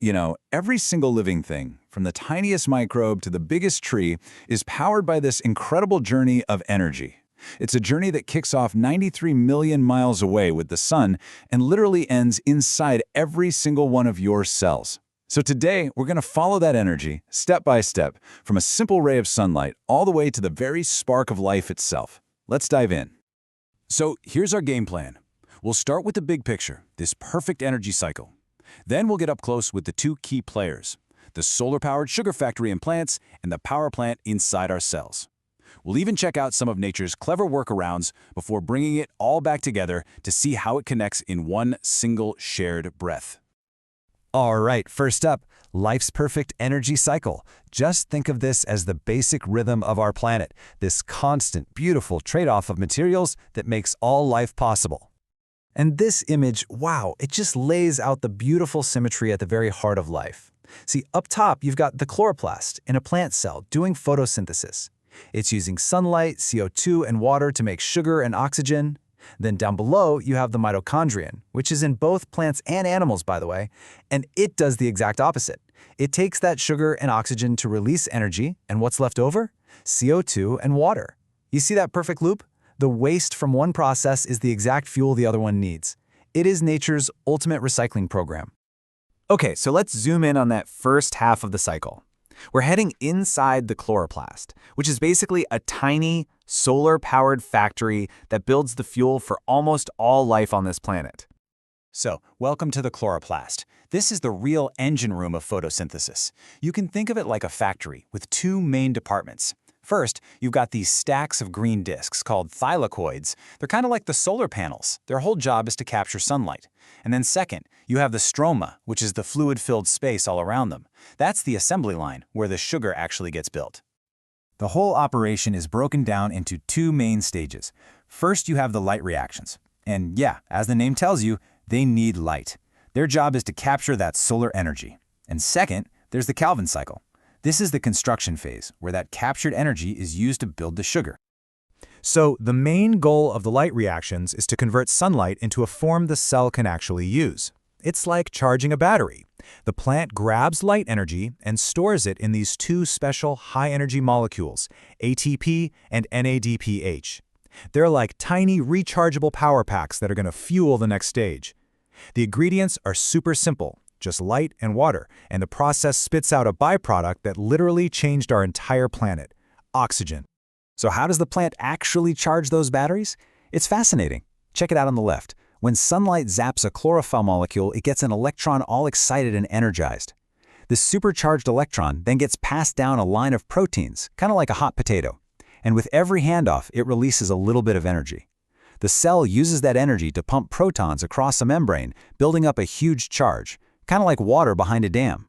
Every single living thing, from the tiniest microbe to the biggest tree, is powered by this incredible journey of energy. It's a journey that kicks off 93 million miles away with the sun and literally ends inside every single one of your cells. So today, we're going to follow that energy, step by step, from a simple ray of sunlight all the way to the very spark of life itself. Let's dive in. So here's our game plan. We'll start with the big picture, this perfect energy cycle. Then we'll get up close with the two key players, the solar-powered sugar factory in plants and the power plant inside our cells. We'll even check out some of nature's clever workarounds before bringing it all back together to see how it connects in one single shared breath. All right, first up, life's perfect energy cycle. Just think of this as the basic rhythm of our planet, this constant, beautiful trade-off of materials that makes all life possible. And this image, wow, it just lays out the beautiful symmetry at the very heart of life. See, up top, you've got the chloroplast in a plant cell doing photosynthesis. It's using sunlight, CO2, and water to make sugar and oxygen. Then down below, you have the mitochondrion, which is in both plants and animals, by the way, and it does the exact opposite. It takes that sugar and oxygen to release energy, and what's left over? CO2 and water. You see that perfect loop? The waste from one process is the exact fuel the other one needs. It is nature's ultimate recycling program. Okay, so let's zoom in on that first half of the cycle. We're heading inside the chloroplast, which is basically a tiny, solar-powered factory that builds the fuel for almost all life on this planet. So, welcome to the chloroplast. This is the real engine room of photosynthesis. You can think of it like a factory with two main departments. First, you've got these stacks of green disks called thylakoids. They're kind of like the solar panels. Their whole job is to capture sunlight. And then second, you have the stroma, which is the fluid-filled space all around them. That's the assembly line, where the sugar actually gets built. The whole operation is broken down into two main stages. First, you have the light reactions. And yeah, as the name tells you, they need light. Their job is to capture that solar energy. And second, there's the Calvin cycle. This is the construction phase, where that captured energy is used to build the sugar. So the main goal of the light reactions is to convert sunlight into a form the cell can actually use. It's like charging a battery. The plant grabs light energy and stores it in these two special high-energy molecules, ATP and NADPH. They're like tiny rechargeable power packs that are going to fuel the next stage. The ingredients are super simple, just light and water, and the process spits out a byproduct that literally changed our entire planet, oxygen. So how does the plant actually charge those batteries? It's fascinating. Check it out on the left. When sunlight zaps a chlorophyll molecule, it gets an electron all excited and energized. This supercharged electron then gets passed down a line of proteins, kind of like a hot potato. And with every handoff, it releases a little bit of energy. The cell uses that energy to pump protons across a membrane, building up a huge charge, kind of like water behind a dam.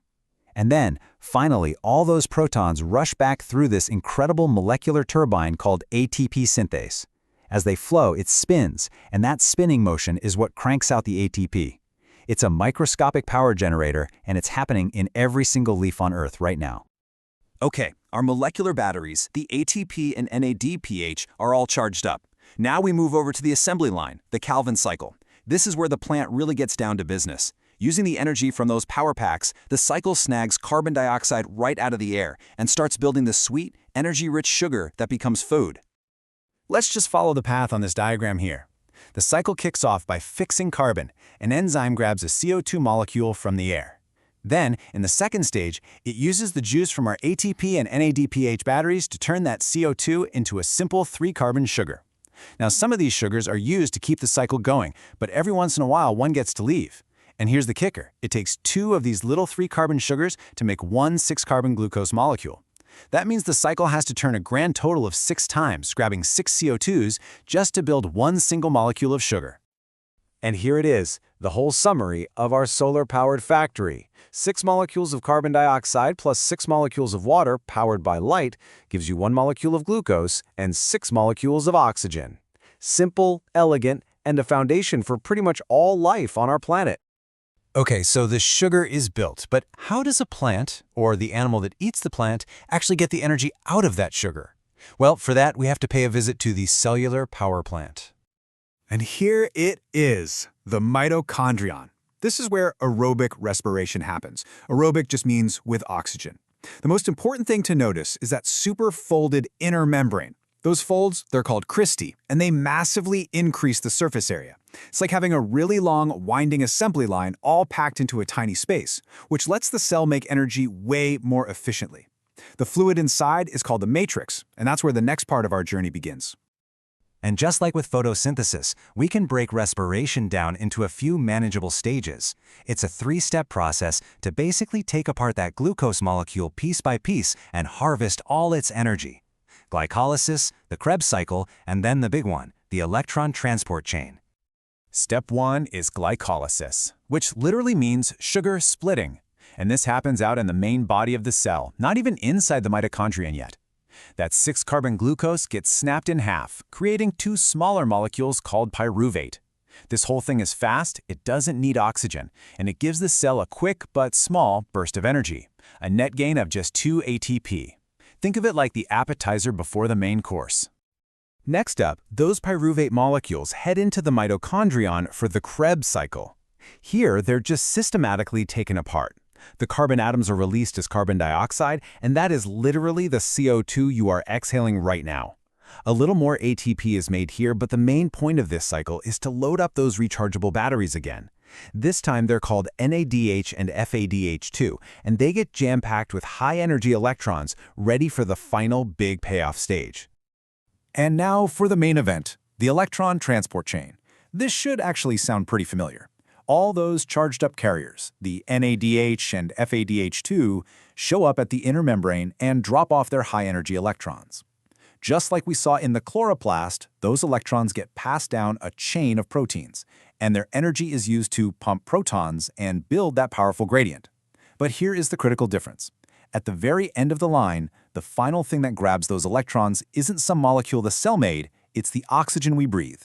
And then, finally, all those protons rush back through this incredible molecular turbine called ATP synthase. As they flow, it spins, and that spinning motion is what cranks out the ATP. It's a microscopic power generator, and it's happening in every single leaf on Earth right now. Okay, our molecular batteries, the ATP and NADPH, are all charged up. Now we move over to the assembly line, the Calvin cycle. This is where the plant really gets down to business. Using the energy from those power packs, the cycle snags carbon dioxide right out of the air and starts building the sweet, energy-rich sugar that becomes food. Let's just follow the path on this diagram here. The cycle kicks off by fixing carbon. An enzyme grabs a CO2 molecule from the air. Then, in the second stage, it uses the juice from our ATP and NADPH batteries to turn that CO2 into a simple 3-carbon sugar. Now, some of these sugars are used to keep the cycle going, but every once in a while, one gets to leave. And here's the kicker. It takes 2 of these little 3-carbon sugars to make one 6-carbon glucose molecule. That means the cycle has to turn a grand total of 6 times, grabbing 6 CO2s just to build one single molecule of sugar. And here it is, the whole summary of our solar-powered factory. 6 molecules of carbon dioxide plus 6 molecules of water powered by light gives you 1 molecule of glucose and 6 molecules of oxygen. Simple, elegant, and a foundation for pretty much all life on our planet. Okay, so the sugar is built, but how does a plant, or the animal that eats the plant, actually get the energy out of that sugar? Well, for that, we have to pay a visit to the cellular power plant. And here it is, the mitochondrion. This is where aerobic respiration happens. Aerobic just means with oxygen. The most important thing to notice is that superfolded inner membrane. Those folds, they're called cristae, and they massively increase the surface area. It's like having a really long, winding assembly line all packed into a tiny space, which lets the cell make energy way more efficiently. The fluid inside is called the matrix, and that's where the next part of our journey begins. And just like with photosynthesis, we can break respiration down into a few manageable stages. It's a three-step process to basically take apart that glucose molecule piece by piece and harvest all its energy. Glycolysis, the Krebs cycle, and then the big one, the electron transport chain. Step 1 is glycolysis, which literally means sugar splitting. And this happens out in the main body of the cell, not even inside the mitochondrion yet. That 6-carbon glucose gets snapped in half, creating 2 smaller molecules called pyruvate. This whole thing is fast, it doesn't need oxygen, and it gives the cell a quick but small burst of energy, a net gain of just 2 ATP. Think of it like the appetizer before the main course. Next up, those pyruvate molecules head into the mitochondrion for the Krebs cycle. Here, they're just systematically taken apart. The carbon atoms are released as carbon dioxide, and that is literally the CO2 you are exhaling right now. A little more ATP is made here, but the main point of this cycle is to load up those rechargeable batteries again. This time they're called NADH and FADH2, and they get jam-packed with high-energy electrons ready for the final big payoff stage. And now for the main event, the electron transport chain. This should actually sound pretty familiar. All those charged-up carriers, the NADH and FADH2, show up at the inner membrane and drop off their high-energy electrons. Just like we saw in the chloroplast, those electrons get passed down a chain of proteins, and their energy is used to pump protons and build that powerful gradient. But here is the critical difference. At the very end of the line, the final thing that grabs those electrons isn't some molecule the cell made, it's the oxygen we breathe.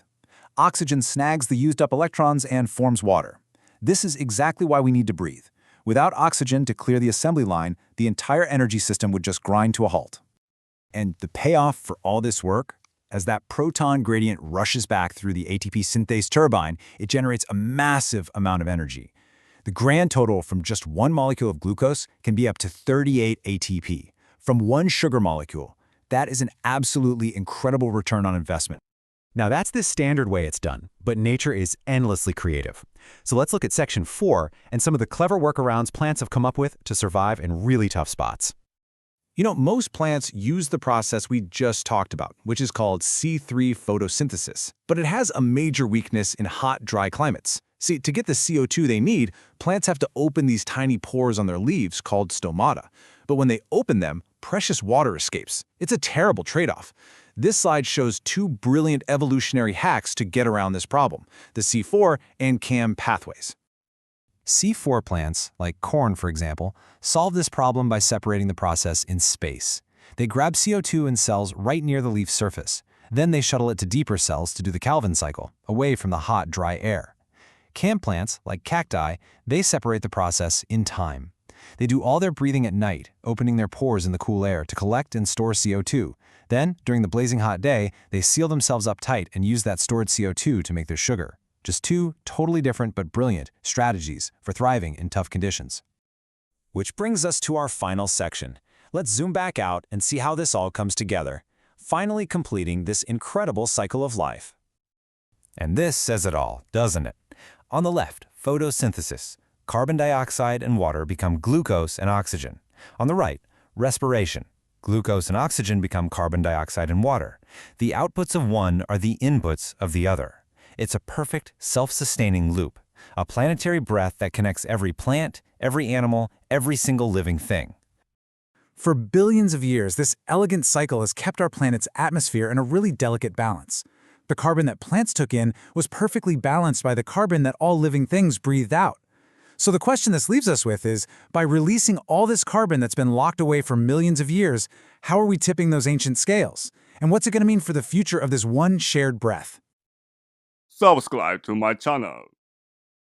Oxygen snags the used-up electrons and forms water. This is exactly why we need to breathe. Without oxygen to clear the assembly line, the entire energy system would just grind to a halt. And the payoff for all this work? As that proton gradient rushes back through the ATP synthase turbine, it generates a massive amount of energy. The grand total from just one molecule of glucose can be up to 38 ATP. From one sugar molecule, that is an absolutely incredible return on investment. Now that's the standard way it's done, but nature is endlessly creative. So let's look at section 4 and some of the clever workarounds plants have come up with to survive in really tough spots. You know, most plants use the process we just talked about, which is called C3 photosynthesis, but it has a major weakness in hot, dry climates. See, to get the CO2 they need, plants have to open these tiny pores on their leaves called stomata. But when they open them, precious water escapes. It's a terrible trade-off. This slide shows 2 brilliant evolutionary hacks to get around this problem, the C4 and CAM pathways. C4 plants, like corn for example, solve this problem by separating the process in space. They grab CO2 in cells right near the leaf surface. Then they shuttle it to deeper cells to do the Calvin cycle, away from the hot, dry air. CAM plants, like cacti, they separate the process in time. They do all their breathing at night, opening their pores in the cool air to collect and store CO2. Then, during the blazing hot day, they seal themselves up tight and use that stored CO2 to make their sugar. Just 2 totally different but brilliant strategies for thriving in tough conditions. Which brings us to our final section. Let's zoom back out and see how this all comes together, finally completing this incredible cycle of life. And this says it all, doesn't it? On the left, photosynthesis. Carbon dioxide and water become glucose and oxygen. On the right, respiration. Glucose and oxygen become carbon dioxide and water. The outputs of one are the inputs of the other. It's a perfect, self-sustaining loop, a planetary breath that connects every plant, every animal, every single living thing. For billions of years, this elegant cycle has kept our planet's atmosphere in a really delicate balance. The carbon that plants took in was perfectly balanced by the carbon that all living things breathed out. So the question this leaves us with is, by releasing all this carbon that's been locked away for millions of years, how are we tipping those ancient scales? And what's it going to mean for the future of this one shared breath? Subscribe to my channel.